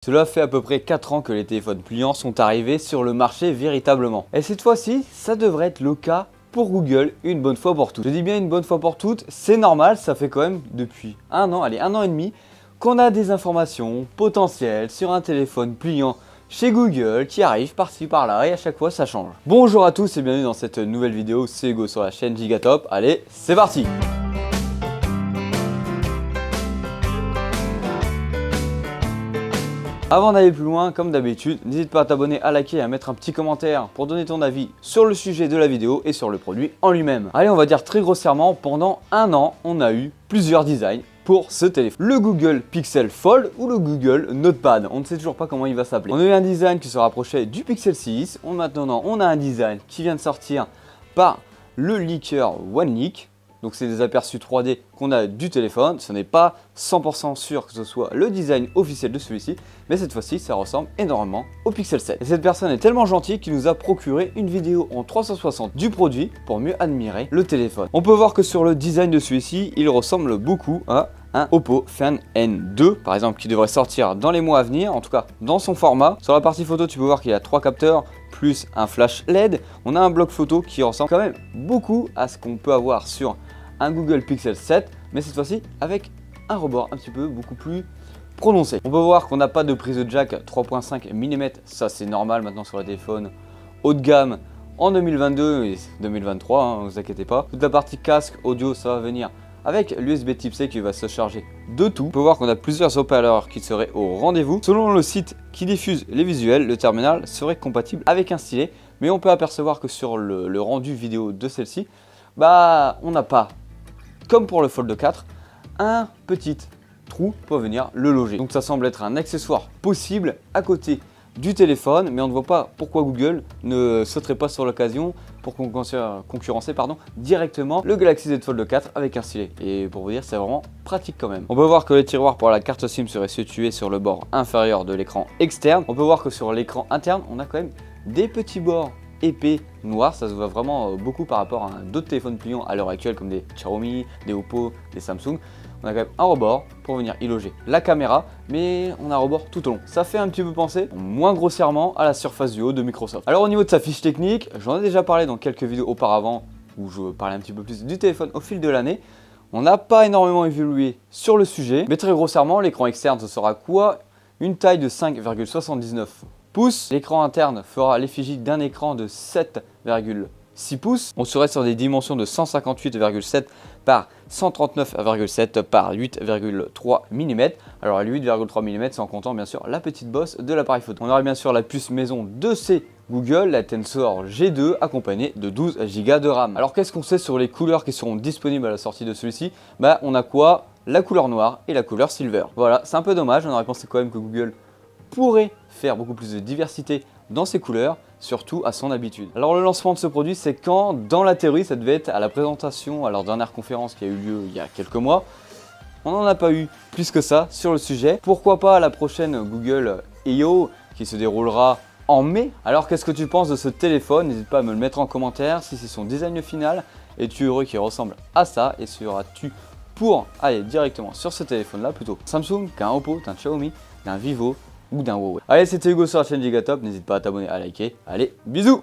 Cela fait à peu près 4 ans que les téléphones pliants sont arrivés sur le marché véritablement. Et cette fois-ci, ça devrait être le cas pour Google une bonne fois pour toutes. Je dis bien une bonne fois pour toutes, c'est normal, ça fait quand même depuis un an et demi, qu'on a des informations potentielles sur un téléphone pliant chez Google qui arrivent par-ci par-là et à chaque fois ça change. Bonjour à tous et bienvenue dans cette nouvelle vidéo, c'est Hugo sur la chaîne Gigatop. Allez, c'est parti! Avant d'aller plus loin, comme d'habitude, n'hésite pas à t'abonner, à liker et à mettre un petit commentaire pour donner ton avis sur le sujet de la vidéo et sur le produit en lui-même. Allez, on va dire très grossièrement, pendant un an, on a eu plusieurs designs pour ce téléphone. Le Google Pixel Fold ou le Google Notepad, on ne sait toujours pas comment il va s'appeler. On a eu un design qui se rapprochait du Pixel 6, maintenant on a un design qui vient de sortir par le leaker OneLeak. Donc c'est des aperçus 3D qu'on a du téléphone, ce n'est pas 100% sûr que ce soit le design officiel de celui-ci, mais cette fois-ci ça ressemble énormément au Pixel 7. Et cette personne est tellement gentille qu'il nous a procuré une vidéo en 360 du produit pour mieux admirer le téléphone. On peut voir que sur le design de celui-ci, il ressemble beaucoup à un Oppo Find N2 par exemple qui devrait sortir dans les mois à venir, en tout cas dans son format. Sur la partie photo, tu peux voir qu'il y a 3 capteurs plus un flash LED. On a un bloc photo qui ressemble quand même beaucoup à ce qu'on peut avoir sur un Google Pixel 7, mais cette fois-ci avec un rebord un petit peu beaucoup plus prononcé. On peut voir qu'on n'a pas de prise de jack 3.5 mm, ça c'est normal maintenant sur les téléphones haut de gamme en 2022 et 2023, ne vous inquiétez pas. Toute la partie casque audio, ça va venir avec l'USB Type-C qui va se charger de tout. On peut voir qu'on a plusieurs haut-parleurs qui seraient au rendez-vous. Selon le site qui diffuse les visuels, le terminal serait compatible avec un stylet, mais on peut apercevoir que sur le rendu vidéo de celle-ci, on n'a pas, comme pour le Fold 4, un petit trou pour venir le loger. Donc ça semble être un accessoire possible à côté du téléphone, mais on ne voit pas pourquoi Google ne sauterait pas sur l'occasion pour concurrencer directement le Galaxy Z Fold 4 avec un stylet. Et pour vous dire, c'est vraiment pratique quand même. On peut voir que les tiroirs pour la carte SIM seraient situés sur le bord inférieur de l'écran externe. On peut voir que sur l'écran interne, on a quand même des petits bords épais noirs, ça se voit vraiment beaucoup par rapport à d'autres téléphones pliants à l'heure actuelle comme des Xiaomi, des Oppo, des Samsung. On a quand même un rebord pour venir y loger la caméra, mais on a un rebord tout au long. Ça fait un petit peu penser, moins grossièrement, à la Surface Duo de Microsoft. Alors au niveau de sa fiche technique, j'en ai déjà parlé dans quelques vidéos auparavant où je parlais un petit peu plus du téléphone au fil de l'année. On n'a pas énormément évolué sur le sujet, mais très grossièrement, l'écran externe ce sera quoi? Une taille de 5,79 pouces. L'écran interne fera l'effigie d'un écran de 7,6 pouces. On serait sur des dimensions de 158,7 par 139,7 par 8,3 mm. Alors les 8,3 mm, c'est en comptant bien sûr la petite bosse de l'appareil photo. On aura bien sûr la puce maison de chez Google, la Tensor G2, accompagnée de 12 Go de RAM. Alors qu'est-ce qu'on sait sur les couleurs qui seront disponibles à la sortie de celui-ci? On a quoi? La couleur noire et la couleur silver. Voilà, c'est un peu dommage, on aurait pensé quand même que Google pourrait faire beaucoup plus de diversité dans ses couleurs, surtout à son habitude. Alors le lancement de ce produit, c'est quand? Dans la théorie, ça devait être à la présentation, à leur dernière conférence qui a eu lieu il y a quelques mois. On n'en a pas eu plus que ça sur le sujet. Pourquoi pas à la prochaine Google I.O. qui se déroulera en mai. Alors qu'est-ce que tu penses de ce téléphone? N'hésite pas à me le mettre en commentaire. Si c'est son design final, es-tu heureux qu'il ressemble à ça? Et seras-tu pour aller directement sur ce téléphone-là, plutôt Samsung qu'un Oppo, d'un Xiaomi, d'un Vivo ou d'un Huawei? Allez, c'était Hugo sur la chaîne Gigatop, n'hésite pas à t'abonner, à liker. Allez, bisous!